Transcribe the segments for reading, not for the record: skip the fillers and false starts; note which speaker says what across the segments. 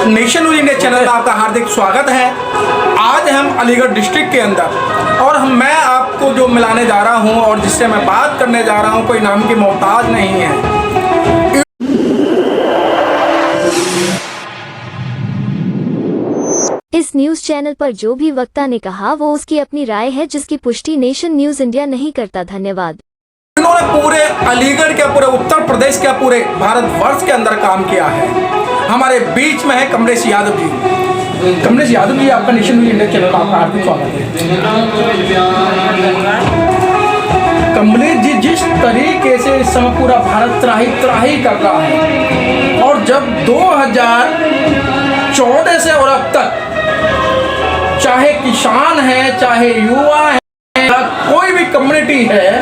Speaker 1: Nation news India channel में आपका हार्दिक स्वागत है। आज हम अलीगढ़ डिस्ट्रिक्ट के अंदर और मैं आपको जो मिलाने जा रहा हूं और जिससे मैं बात करने जा रहा हूं कोई नाम की मोहताज नहीं है।
Speaker 2: इस न्यूज चैनल पर जो भी वक्ता ने कहा वो उसकी अपनी राय है जिसकी पुष्टि नेशन न्यूज इंडिया नहीं करता। धन्यवाद।
Speaker 1: इन्होंने पूरे अलीगढ़ के, पूरे उत्तर प्रदेश के, पूरे भारतवर्ष के अंदर काम किया है। हमारे बीच में है कमलेश यादव जी। कमलेश यादव जी, आपका नेशन न्यूज़ इंडिया चैनल में आपका हार्दिक स्वागत है। कमलेश जी, जिस तरीके से इस समय पूरा भारत त्राही कर रहा है और जब 2014 से और अब तक चाहे किसान है, चाहे युवा है, कोई भी कम्युनिटी है,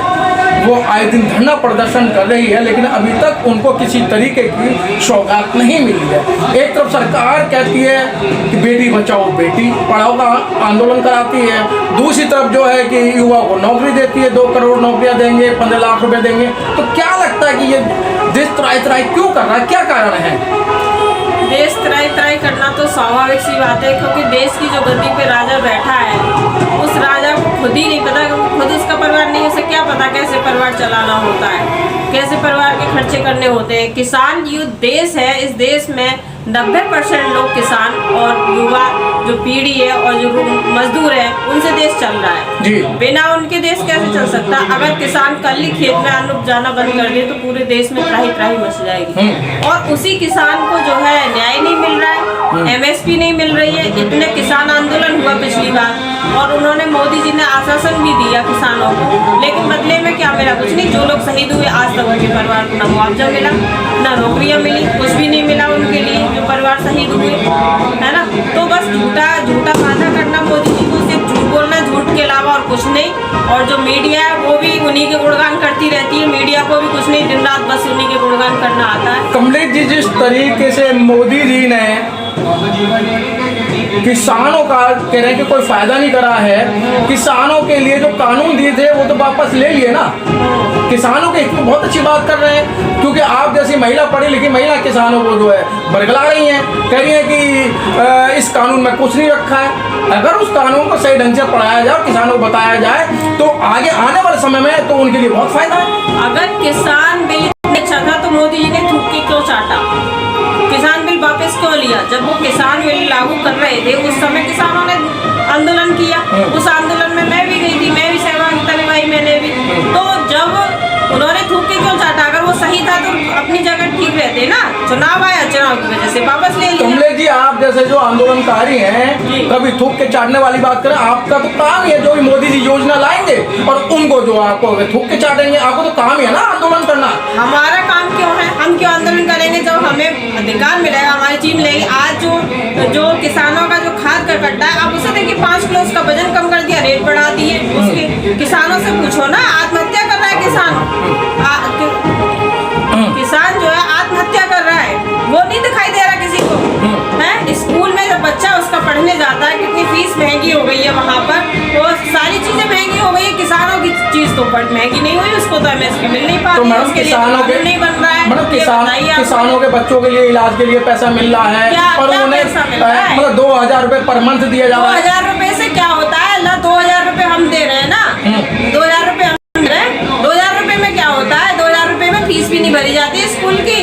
Speaker 1: वो आए दिन धरना प्रदर्शन कर रही है, लेकिन अभी तक उनको किसी तरीके की सौगात नहीं मिली है। एक तरफ सरकार कहती है कि बेटी बचाओ बेटी पढ़ाओ का आंदोलन कराती है, दूसरी तरफ जो है कि युवा को नौकरी देती है, 2 करोड़ नौकरियां देंगे, 15 लाख रुपए देंगे। तो क्या लगता है कि ये देश त्राही क्यों कर रहा है, क्या कारण है?
Speaker 3: देश त्राही करना तो स्वाभाविक सी बात है, क्योंकि देश की जो गद्दी पे राजा बैठा है उस राजा को खुद ही नहीं पता, खुद उसका परिवार नहीं, उसे क्या पता कैसे परिवार चलाना होता है, कैसे परिवार के खर्चे करने होते हैं। किसान जो देश है, इस देश में 90% लोग किसान और युवा जो पीढ़ी है और जो मजदूर है उनसे देश चल रहा है जी। बिना उनके देश कैसे चल सकता? अगर किसान कल ही खेत में अन्न उपजाना बंद कर दे तो पूरे देश में त्राही मच जाएगी। और उसी किसान को जो है न्याय नहीं मिल रहा है, MSP नहीं मिल रही है। इतने किसान आंदोलन हुआ पिछली बार और उन्होंने, मोदी जी ने आश्वासन भी दिया किसानों को, लेकिन बदले में क्या मिला? कुछ नहीं। जो लोग शहीद हुए आज तक उनके परिवार को न मुआवजा मिला, न नौकरियां मिली, कुछ भी नहीं मिला उनके लिए जो परिवार शहीद हुए, है ना। तो बस झूठा वादा करना मोदी जी को, सिर्फ झूठ बोलना, झूठ के अलावा और कुछ नहीं। और जो मीडिया है वो भी उन्हीं के गुणगान करती रहती है, मीडिया को भी कुछ नहीं, दिन रात बस उन्हीं के गुणगान करना आता है।
Speaker 1: कमलेश जी, जिस तरीके से मोदी जी ने किसानों का कह रहे हैं कि कोई फायदा नहीं करा है, किसानों के लिए जो कानून दिए थे वो तो वापस ले लिए ना। किसानों के हित में बहुत अच्छी बात कर रहे हैं, क्योंकि आप जैसी महिला, पढ़ी लिखी महिला किसानों को जो है बरगला रही हैं, कह रही हैं कि इस कानून में कुछ नहीं रखा है। अगर उस कानून को सही ढंग से पढ़ाया जाए और किसानों को बताया जाए तो आगे आने वाले समय में तो उनके लिए बहुत फायदा है।
Speaker 3: अगर किसान बिल अच्छा था तो मोदी जी ने थूक के क्यों चाटा? किसान बिल वापस क्यों लिया? जब वो किसान बिल लागू कर रहे थे उस समय किसानों ने आंदोलन किया, उस आंदोलन में मैं भी गई थी, मैं भी सहभागिता निभाई, मैंने भी। तो जब उन्होंने थूक के क्यों चाटा? अगर वो सही था तो अपनी जगह ठीक रहते ना। चुनाव आया, चुनाव की वजह से वापस ले लिया।
Speaker 1: कमलेश जी, आप जैसे जो आंदोलनकारी हैं, कभी थूक के चाटने वाली बात करें, आपका तो काम ही है जो भी मोदी जी योजना लाएंगे और उनको जो आपको थूक के चाटेंगे, आपको तो काम ही है ना आंदोलन करना।
Speaker 3: हमारा काम क्यों है? हम क्यों आंदोलन करेंगे जब हमें अधिकार मिलेगा, हमारी चीज मिलेगी। आज जो किसानों का जो खाद का कट्टा है, आप उसे देखिए 5 किलो उसका वजन कम कर दिया, रेट बढ़ा दिए उसके। किसानों से पूछो ना, आत्महत्या कर रहा है किसान। किसान जो है आत्महत्या कर रहा है, वो नहीं दिखाई दे रहा किसी को, है। स्कूल में जब बच्चा उसका पढ़ने जाता है, कितनी फीस महंगी हो गई है वहाँ पर, वो सारी चीजें महंगी हो गई है। किसानों की चीज तो महंगी नहीं हुई, उसको तो MSP मिल नहीं पा रही है, उसके लिए कानून नहीं बन रहा है।
Speaker 1: किसानों के बच्चों के लिए इलाज के लिए पैसा मिल रहा है और उन्हें मतलब 2000 रुपए पर मंथ दिया जा रहा है।
Speaker 3: 2000 रुपए से क्या होता है? 2000 रुपए हम दे रहे हैं ना, 2000 रुपए हम दे रहे हैं। 2000 रुपए में क्या होता है? 2000 रुपए में फीस भी नहीं भरी जाती स्कूल की।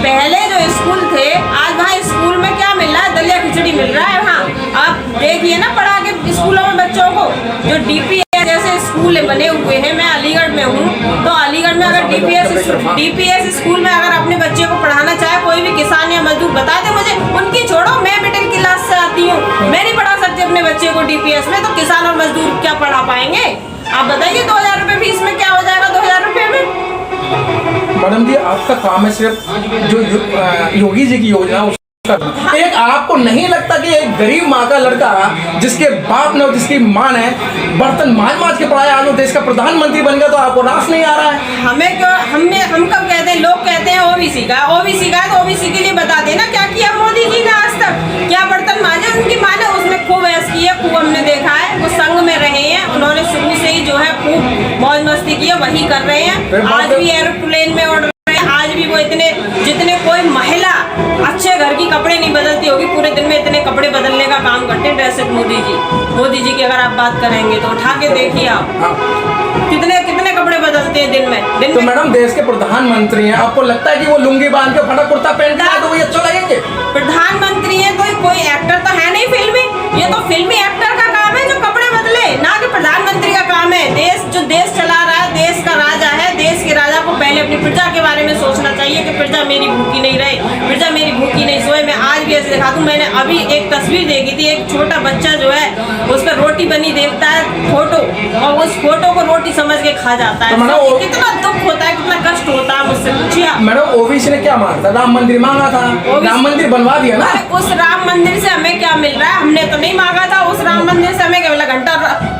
Speaker 3: पहले जो स्कूल थे, आज वहाँ स्कूल में क्या मिल रहा है? दलिया खिचड़ी मिल रहा है वहाँ। आप देखिए ना पढ़ा के स्कूलों में बच्चों को, जो DPS जैसे स्कूल बने हुए हैं। मैं अलीगढ़ में हूँ, तो अलीगढ़ में अगर DPS स्कूल में अगर अपने बच्चे को पढ़ाना चाहे कोई भी किसान या मजदूर, बता दे मुझे। उनकी छोड़ो, मैं मिडिल क्लास से आती हूँ, मैं नहीं पढ़ा सकती अपने बच्चे को DPS में, तो किसान और मजदूर क्या पढ़ा पाएंगे? आप बताइए 2000 रुपए फीस में क्या हो जाएगा 2000 रुपए में?
Speaker 1: मैडम जी, आपका काम है सिर्फ जो योगी जी की योजना एक आपको नहीं लगता कि एक गरीब माँ का लड़का जिसके बाप ने और जिसकी माँ ने बर्तन मांझ के पढ़ाया, आज वो देश का प्रधानमंत्री बन गया, तो आपको रास नहीं आ रहा है?
Speaker 3: हमें क्यों? हम कब कहते हैं? लोग कहते हैं ओबीसी का तो ओबीसी के लिए बता देना क्या किया मोदी जी ने आज तक, क्या बर्तन मांझे उनकी माँ ने? उसमें खूब ऐश की है, खूब हमने देखा है। वो संघ में रहे हैं, उन्होंने शुरू से ही जो है खूब मौज मस्ती की है, वही कर रहे हैं। आज भी एरोप्लेन में उड़ रहे हैं, आज भी वो इतने, जितने कोई महिला अच्छे घर की कपड़े नहीं बदलती होगी, पूरे दिन में इतने कपड़े बदलने का काम करते हैं ड्रेस मोदी जी की अगर आप बात करेंगे तो उठा के देखिए आप कितने कितने कपड़े बदलते हैं दिन में।
Speaker 1: तो मैडम देश के प्रधानमंत्री हैं, आपको लगता है कि वो लुंगी बांध के फटा कुर्ता पहन के आए तो वही अच्छा लगेंगे?
Speaker 3: प्रधानमंत्री है तो कोई एक्टर तो है नहीं फिल्मी, ये तो फिल्मी एक्टर का काम है जो कपड़े बदले, ना कि प्रधानमंत्री का काम है। देश चला रहा है, देश का राजा है, देश के राजा को पहले अपनी प्रजा के बारे में सोचना चाहिए कि प्रजा मेरी भूखी नहीं रहे, प्रजा मेरी भूखी नहीं सोए। मैं आज भी ऐसे दिखा दूं, मैंने अभी एक तस्वीर देखी थी, एक छोटा बच्चा जो है उस पर रोटी बनी देखता है फोटो, और उस फोटो को रोटी समझ के खा जाता है। तो कितना दुख होता है, कितना कष्ट होता है, मुझसे पूछिए।
Speaker 1: मैडम ओबीसी ने क्या मांगा था? राम मंदिर मांगा था, राम मंदिर बनवा दिया ना।
Speaker 3: उस राम मंदिर से हमें क्या मिल रहा है? हमने तो नहीं मांगा था उस राम मंदिर से, हमें केवल घंटा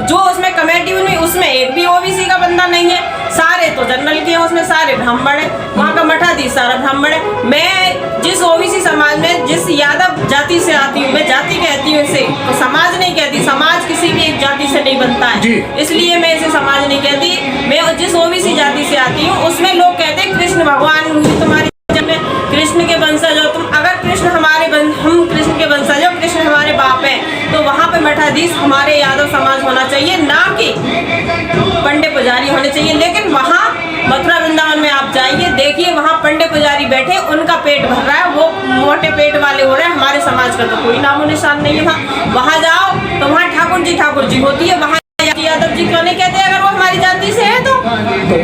Speaker 3: जो उसमें कमेटी बनी उसमें एक भी ओबीसी का बंदा नहीं है, सारे तो जनरल के हैं, उसमें सारे ब्राह्मण है, वहाँ का मठाधीश सारा ब्राह्मण है। मैं जिस ओबीसी समाज में जिस यादव जाति से आती हूँ, मैं जाति कहती हूँ इसे, तो समाज नहीं कहती, समाज किसी भी एक जाति से नहीं बनता है, इसलिए मैं इसे समाज नहीं कहती। मैं जिस ओबीसी जाति से आती हूँ उसमें लोग कहते हैं कृष्ण भगवान हुई तुम्हारी, कृष्ण के वंशज हो तुम, अगर कृष्ण हम कृष्ण के वंशज हो, कृष्ण हमारे बाप हैं, तो वहाँ पे मठाधीश हमारे यादव समाज होना चाहिए, ना कि पंडित पुजारी होने चाहिए। लेकिन वहाँ मथुरा वृंदावन में आप जाइए, देखिए वहाँ पंडित पुजारी बैठे, उनका पेट भर रहा है, वो मोटे पेट वाले हो रहे हैं, हमारे समाज का तो कोई नामो निशान नहीं है। वहाँ जाओ तो वहाँ ठाकुर जी होती है, वहाँ यादव जी क्यों नहीं कहते अगर वो हमारी जाति से है तो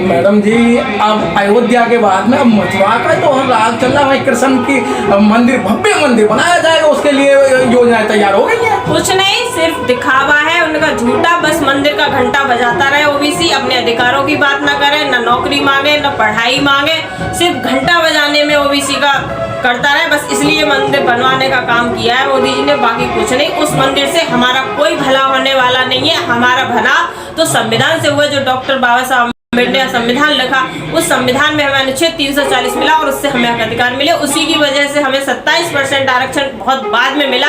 Speaker 1: मैडम जी अब अयोध्या के बाद में अब मथुरा का तो राज चल रहा है, कृष्ण की मंदिर, भव्य मंदिर बनाया जाएगा, उसके लिए योजनाएं तैयार हो गई है।
Speaker 3: कुछ नहीं, सिर्फ दिखावा है उनका झूठा, बस मंदिर का घंटा बजाता रहे ओबीसी, अपने अधिकारों की बात ना करे, न नौकरी मांगे न पढ़ाई मांगे, सिर्फ घंटा बजाने में ओबीसी का करता रहे, बस इसलिए मंदिर बनवाने का काम किया है मोदी जी ने, बाकी कुछ नहीं। उस मंदिर से हमारा कोई भला होने वाला नहीं है, हमारा भला तो संविधान से हुआ, जो डॉक्टर बाबा साहब ने संविधान लिखा, उस संविधान में हमें अनुच्छेद 340 मिला और उससे हमें हक अधिकार मिले, उसी की वजह से हमें 27% आरक्षण बहुत बाद में मिला,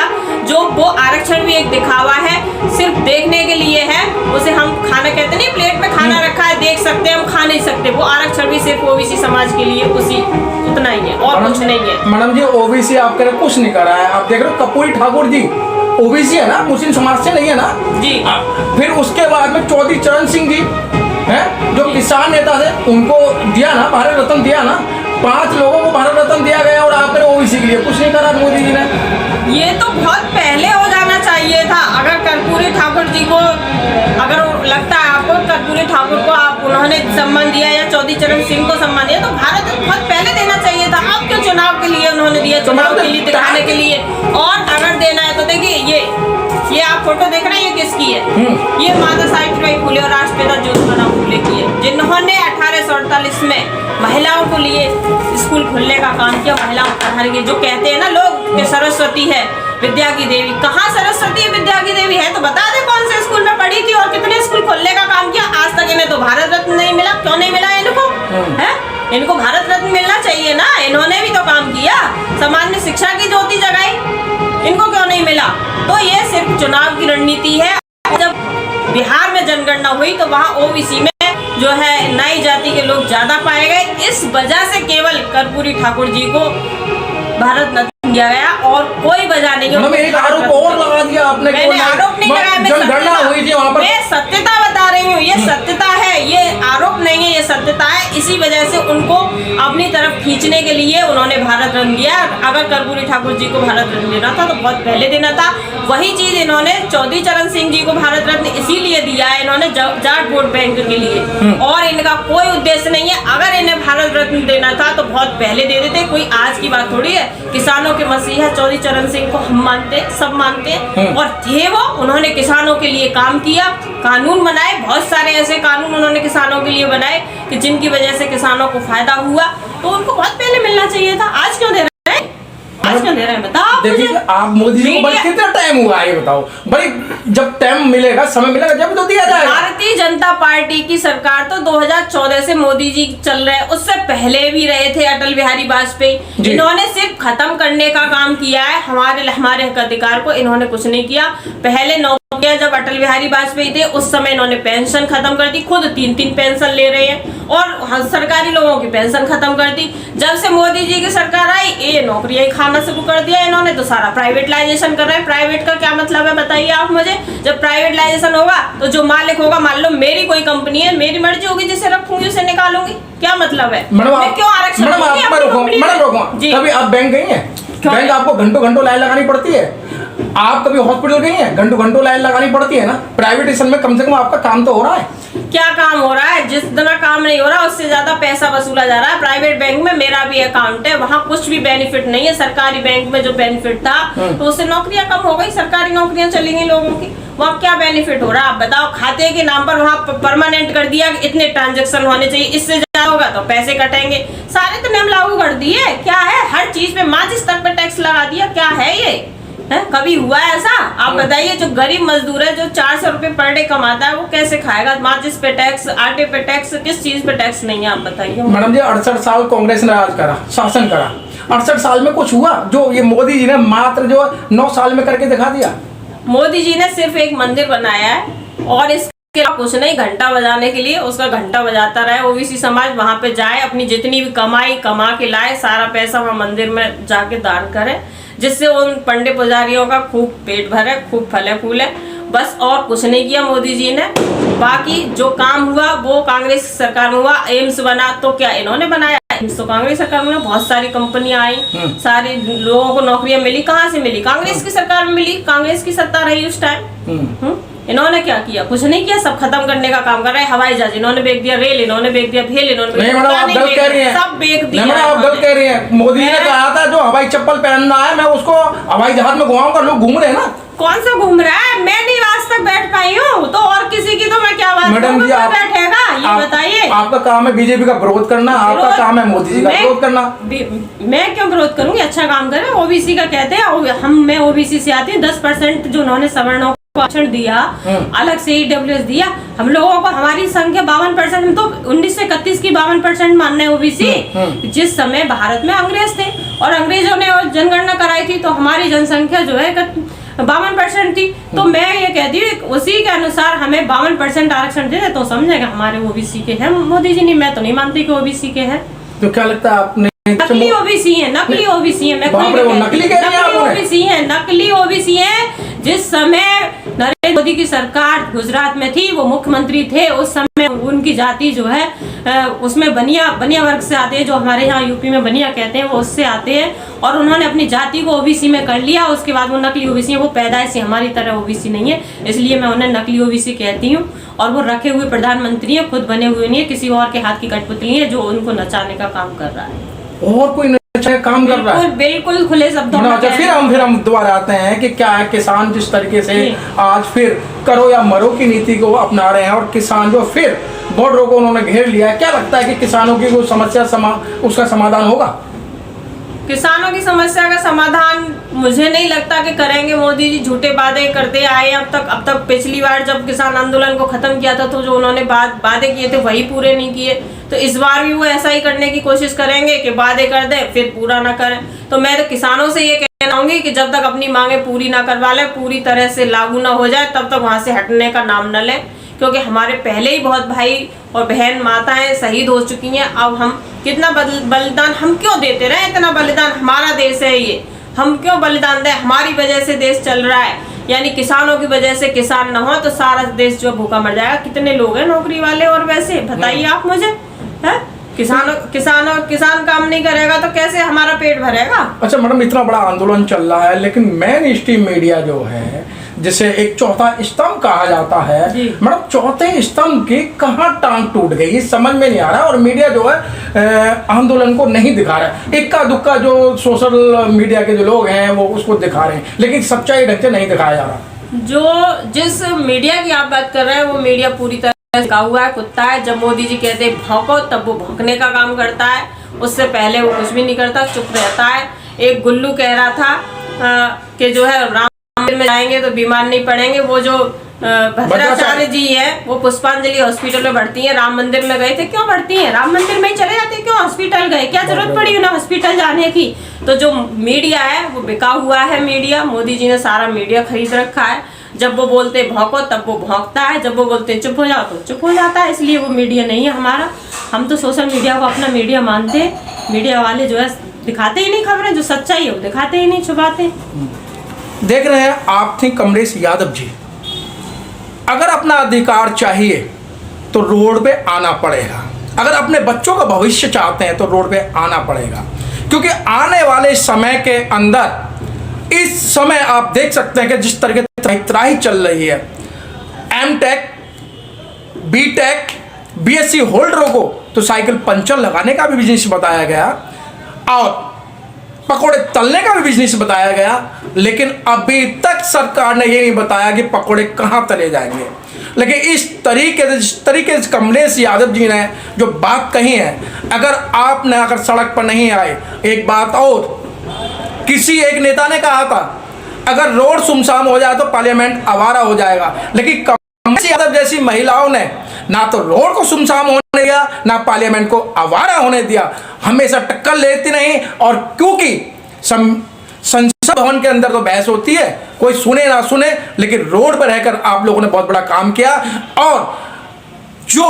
Speaker 3: जो वो आरक्षण भी एक दिखावा है, सिर्फ देखने के लिए है, उसे हम खाना कहते नहीं, प्लेट में खाना रखा है देख सकते हैं, हम खा नहीं सकते, वो आरक्षण भी सिर्फ ओबीसी समाज के लिए उतना ही है और कुछ नहीं है।
Speaker 1: मैडम जी ओबीसी आप कह रहे कुछ नहीं कर रहा है, आप देख रहे हो कर्पूरी ठाकुर जी ओबीसी है ना, मुस्लिम समाज से नहीं है ना
Speaker 3: जी।
Speaker 1: फिर उसके बाद में चौधरी चरण सिंह जी हैं जो किसान नेता थे, उनको दिया ना भारत रत्न दिया ना, 5 लोगों को भारत रत्न दिया गया और आप ओबीसी के लिए कुछ नहीं करा मोदी जी ने।
Speaker 3: ये तो बहुत पहले हो जाना चाहिए था। अगर कर्पूरी ठाकुर जी को अगर लगता है आपको कर्पूरी ठाकुर को आप उन्होंने सम्मान दिया या चौधरी चरण सिंह को सम्मान दिया तो भारत बहुत पहले देना चाहिए था। अब क्यों चुनाव के लिए उन्होंने दिया, चुनाव के लिए दिखाने के लिए। और अगर देना है तो देखिए ये आप फोटो देख रहे हैं, ये किसकी है? ये माता सावित्रीबाई फुले और राष्ट्रपिता ज्योतिराव फुले की है, जिन्होंने 1848 में महिलाओं को लिए स्कूल खोलने का काम किया, महिलाओं को पढ़ाने के। जो कहते हैं ना लोग कि सरस्वती है विद्या की देवी, कहाँ सरस्वती है विद्या की देवी है? तो बता दे कौन से स्कूल में पढ़ी थी और कितने स्कूल खोलने का काम किया। आज तक इन्हें तो भारत रत्न नहीं मिला, क्यों नहीं मिला इनको? है इनको भारत रत्न मिलना चाहिए ना, इन्होंने भी तो काम किया, समाज में शिक्षा की ज्योति जगाई, इनको क्यों नहीं मिला? तो ये सिर्फ चुनाव की रणनीति है। जब बिहार में जनगणना हुई तो वहाँ ओबीसी में जो है नाई जाति के लोग ज्यादा पाए गए, इस वजह से केवल कर्पूरी ठाकुर जी को भारत रत्न दिया गया और कोई वजह नहीं है।
Speaker 1: एक आरोप और लगा दिया आपने।
Speaker 3: मैंने आरोप नहीं लगाया, मैं सत्यता बता रही हूँ, ये सत्यता है, ये आरोप नहीं है, ये सत्यता है। इसी वजह से उनको अपनी तरफ खींचने के लिए उन्होंने भारत रत्न दिया। अगर कर्पूरी ठाकुर जी को भारत रत्न देना था तो बहुत पहले देना था। वही चीज इन्होंने चौधरी चरण सिंह जी को भारत रत्न इसीलिए दिया है, इन्होंने जाट वोट बैंक के लिए, और इनका कोई उद्देश्य नहीं है। अगर इन्हें भारत रत्न देना था तो बहुत पहले दे देते, कोई आज की बात थोड़ी है। किसानों के मसीहा चौधरी चरण सिंह को हम मानते, सब मानते हैं, और थे वो, उन्होंने किसानों के लिए काम किया, कानून बनाए, बहुत सारे ऐसे कानून उन्होंने किसानों के लिए बनाए कि जिनकी वजह से किसानों को फायदा हुआ, तो उनको बहुत पहले मिलना चाहिए था। आज क्यों दे रहे हैं? आज क्यों दे रहे हैं बताओ?
Speaker 1: देखिए आप मोदी जी को कितना टाइम हुआ है ये बताओ भाई, जब टाइम मिलेगा, समय मिलेगा जब तो दिया जाएगा।
Speaker 3: भारतीय जनता पार्टी की सरकार तो 2014 से मोदी जी चल रहे हैं, उससे पहले भी रहे थे अटल बिहारी वाजपेयी। इन्होंने सिर्फ खत्म करने का काम किया है, हमारे हक अधिकार को इन्होंने कुछ नहीं किया। पहले नौकरी नौकरियां जब अटल बिहारी वाजपेयी थे उस समय इन्होंने पेंशन खत्म कर दी, खुद 3-3 पेंशन ले रहे हैं और सरकारी लोगों की पेंशन खत्म कर दी। जब से मोदी जी की सरकार आई ये नौकरियां ही खाना शुरू कर दिया इन्होंने, तो सारा प्राइवेटाइजेशन कर रहे हैं। प्राइवेट का क्या मतलब है बताइए आप मुझे। जब प्राइवेटाइजेशन होगा तो जो मालिक होगा, मान लो मेरी कोई कंपनी है, मेरी मर्जी होगी जिसे रखूंगी उसे निकालूंगी, क्या मतलब है? मैं क्यों आरक्षण
Speaker 1: जी। कभी आप बैंक गई हैं? बैंक आपको घंटों घंटों लाइन लगानी पड़ती है। आप कभी हॉस्पिटल गई हैं? घंटों घंटों लाइन लगानी पड़ती है ना। प्राइवेटेशन में कम से कम आपका काम तो हो रहा है।
Speaker 3: क्या काम हो रहा है? जितना काम नहीं हो रहा उससे ज्यादा पैसा वसूला जा रहा है। प्राइवेट बैंक में मेरा भी अकाउंट है, वहाँ कुछ भी बेनिफिट नहीं है। सरकारी बैंक में जो बेनिफिट था तो उससे नौकरियां कम हो गई, सरकारी नौकरियां चली गई लोगों की। वहाँ क्या बेनिफिट हो रहा है आप बताओ? खाते के नाम पर वहाँ परमानेंट कर दिया, इतने ट्रांजेक्शन होने चाहिए, इससे ज्यादा होगा तो पैसे कटेंगे। सारे तो नियम लागू कर दिए। क्या है? हर चीज पे माचिस तक पे टैक्स लगा दिया। क्या है ये? है? कभी हुआ है ऐसा? आप बताइए। जो गरीब मजदूर है जो 400 रुपए पर डे कमाता है वो कैसे खाएगा? माचिस पे टैक्स, आटे पे टैक्स, किस चीज पे टैक्स नहीं है आप बताइए।
Speaker 1: मैडम जी 68 साल कांग्रेस ने राज करा, शासन करा। 68 साल में कुछ हुआ जो ये मोदी जी ने मात्र जो 9 साल में करके दिखा दिया?
Speaker 3: मोदी जी ने सिर्फ एक मंदिर बनाया है और इसके अलावा कुछ नहीं। घंटा बजाने के लिए उसका घंटा बजाता रहे, ओबीसी समाज वहां पे जाए, अपनी जितनी भी कमाई कमा के लाए, सारा पैसा वहां मंदिर में जाके दान करे, जिससे उन पंडित पुजारियों का खूब पेट भरे, खूब फले फूले। बस और कुछ नहीं किया मोदी जी ने। बाकी जो काम हुआ वो कांग्रेस सरकार में हुआ। एम्स बना तो क्या इन्होंने बनाया? एम्स तो कांग्रेस सरकार में। बहुत सारी कंपनियां आई, सारे लोगों को नौकरियां मिली। कहाँ से मिली? कांग्रेस की सरकार में मिली। कांग्रेस की सत्ता रही उस टाइम। इन्होंने क्या किया? कुछ नहीं किया। सब खत्म करने का काम कर रहे हैं। हवाई जहाज इन्होंने बेच दिया, रेल इन्होंने बेच दिया, भेल इन्होंने बेच दिया।
Speaker 1: आप गलत कह रही हैं।
Speaker 3: सब बेच दिया।
Speaker 1: आप गलत कह रही हैं। मोदी ने कहा था जो हवाई चप्पल पहनना है मैं उसको हवाई जहाज में घुमाऊंगा। लोग घूम रहे हैं ना।
Speaker 3: कौन सा घूम रहा है? मैं नहीं आज तक बैठ पाई हूँ, तो और किसी की तो मैं क्या बात
Speaker 1: मैडम जी आप
Speaker 3: बैठेगा ये बताइए।
Speaker 1: आपका काम है बीजेपी का विरोध करना, आपका काम है मोदी जी का विरोध करना।
Speaker 3: मैं क्यों विरोध करूंगी? अच्छा काम करे। ओबीसी का कहते हैं, मैं ओबीसी से आती हूँ। 10% जो उन्होंने सवर्णों को आरक्षण दिया, अलग से ईडब्ल्यूएस दिया हम लोगों को। हमारी संख्या 52%, तो 1931 की 52% मानने ओबीसी। जिस समय भारत में अंग्रेज थे और अंग्रेजों ने जनगणना कराई थी तो हमारी जनसंख्या जो है 52% थी। तो मैं ये कहती हूँ उसी के अनुसार हमें 52% आरक्षण दे दे तो समझेगा हमारे ओबीसी के हैं मोदी जी। नहीं, मैं तो नहीं मानती कि ओबीसी के हैं।
Speaker 1: तो क्या लगता है आपने?
Speaker 3: नकली ओबीसी है, नकली ओबीसी है। मैं नकली ओबीसी है, नकली ओबीसी है। जिस समय नरेंद्र मोदी की सरकार गुजरात में थी, वो मुख्यमंत्री थे, उस समय उनकी जाति जो है उसमें बनिया वर्ग से आते हैं, जो हमारे यहाँ यूपी में बनिया कहते हैं, वो उससे आते हैं। और उन्होंने अपनी जाति को ओबीसी में कर लिया। उसके बाद वो नकली ओबीसी है। वो पैदाइश से हमारी तरह ओबीसी नहीं है, इसलिए मैं उन्हें नकली ओबीसी कहती हूँ। और वो रखे हुए प्रधानमंत्री है, खुद बने हुए नहीं है, किसी और के हाथ की कठपुतली है जो उनको नचाने का काम कर रहा है।
Speaker 1: और कोई काम कर रहा है?
Speaker 3: बिल्कुल खुले शब्दों में।
Speaker 1: फिर हम दोबारा आते हैं कि क्या है, किसान जिस तरीके से आज फिर करो या मरो की नीति को अपना रहे हैं और किसान जो फिर बॉर्डरों को उन्होंने घेर लिया है। क्या लगता है कि किसानों की कोई समस्या उसका समाधान होगा?
Speaker 3: किसानों की समस्या का समाधान मुझे नहीं लगता कि करेंगे मोदी जी। झूठे वादे करते आए अब तक। पिछली बार जब किसान आंदोलन को खत्म किया था तो जो उन्होंने वादे किए थे वही पूरे नहीं किए। तो इस बार भी वो ऐसा ही करने की कोशिश करेंगे कि वादे कर दें फिर पूरा ना करें। तो मैं तो किसानों से ये कहना चाहूंगी कि जब तक अपनी मांगे पूरी ना करवा ले, पूरी तरह से लागू ना हो जाए, तब तक वहां से हटने का नाम न लें। क्योंकि हमारे पहले ही बहुत भाई और बहन माताएं शहीद हो चुकी हैं। अब हम कितना बलिदान हम क्यों देते रहे? इतना बलिदान, हमारा देश है ये, हम क्यों बलिदान दें? हमारी वजह से देश चल रहा है, यानी किसानों की वजह से। किसान न हो तो सारा देश जो भूखा मर जाएगा। कितने लोग हैं नौकरी वाले और वैसे, बताइए आप मुझे। है किसान काम नहीं करेगा तो कैसे हमारा पेट भरेगा? अच्छा
Speaker 1: मैडम, इतना बड़ा आंदोलन चल रहा है लेकिन मेन स्ट्रीम मीडिया जो है जिसे एक चौथा स्तंभ कहा जाता है, मैडम चौथे स्तंभ की कहाँ टांग टूट गई ये समझ में नहीं आ रहा। और मीडिया जो है आंदोलन को नहीं दिखा रहा है। इक्का दुक्का जो सोशल मीडिया के जो लोग हैं वो उसको दिखा रहे हैं, लेकिन सच्चाई ढंग से नहीं दिखाया जा रहा।
Speaker 3: जिस मीडिया की आप बात कर रहे हैं वो मीडिया पूरी तरह का हुआ है, कुत्ता है। जब मोदी जी कहते हैं भौंको तब वो भौंकने का काम करता है, उससे पहले वो कुछ भी नहीं करता, चुप रहता है। एक गुल्लू कह रहा था कि जो है राम मंदिर में जाएंगे तो बीमार नहीं पड़ेंगे। वो जो भद्राचार्य जी है वो पुष्पांजलि हॉस्पिटल में भर्ती है, राम मंदिर में गए थे। क्यों भर्ती है? राम मंदिर में ही चले जाते, क्यों हॉस्पिटल गए? क्या जरूरत पड़ी उन्हें हॉस्पिटल जाने की? तो जो मीडिया है वो बिका हुआ है मीडिया। मोदी जी ने सारा मीडिया खरीद रखा है। जब वो बोलते भौंको तब वो भौंकता है, जब वो बोलते चुप हो जाओ तो चुप हो जाता है। इसलिए वो मीडिया नहीं है हमारा। हम तो सोशल मीडिया को अपना मीडिया मानते हैं। मीडिया वाले जो है दिखाते ही नहीं खबरें, जो सच्चाई है वो दिखाते ही नहीं, छुपाते।
Speaker 1: देख रहे हैं आप थी कमलेश यादव जी। अगर अपना अधिकार चाहिए तो रोड पे आना पड़ेगा, अगर अपने बच्चों का भविष्य चाहते हैं तो रोड पे आना पड़ेगा, क्योंकि आने वाले समय के अंदर इस समय आप देख सकते हैं कि जिस तरह की त्राही चल रही है, एमटेक, बीटेक, बीएससी होल्डरों को तो साइकिल पंचर लगाने का भी बिजनेस बताया गया और पकोड़े तलने का भी बिजनेस बताया गया, लेकिन अभी तक सरकार ने ये नहीं बताया कि पकोड़े कहाँ तले जाएंगे। लेकिन इस तरीके से कमलेश यादव जी ने जो बात कही है, अगर सड़क पर नहीं आए, एक बात और किसी एक नेता ने कहा था अगर रोड सुमसाम हो जाए तो पार्लियामेंट आवारा हो जाएगा, लेकिन कमलेश यादव जैसी महिलाओं ने ना तो रोड को सुमसाम होने दिया, ना पार्लियामेंट को आवारा होने दिया, हमेशा टक्कर लेती नहीं। और क्योंकि संसद भवन के अंदर तो बहस होती है, कोई सुने ना सुने, लेकिन रोड पर रहकर आप लोगों ने बहुत बड़ा काम किया और जो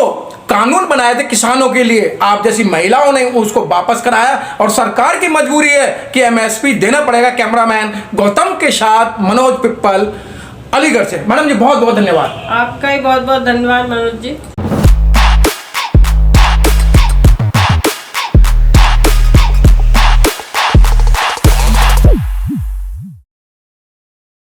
Speaker 1: कानून बनाए थे किसानों के लिए, आप जैसी महिलाओं ने उसको वापस कराया और सरकार की मजबूरी है कि एमएसपी देना पड़ेगा। कैमरामैन गौतम के साथ मनोज पिप्पल, अलीगढ़ से। मैडम जी बहुत बहुत धन्यवाद।
Speaker 3: आपका ही बहुत बहुत धन्यवाद मनोज जी।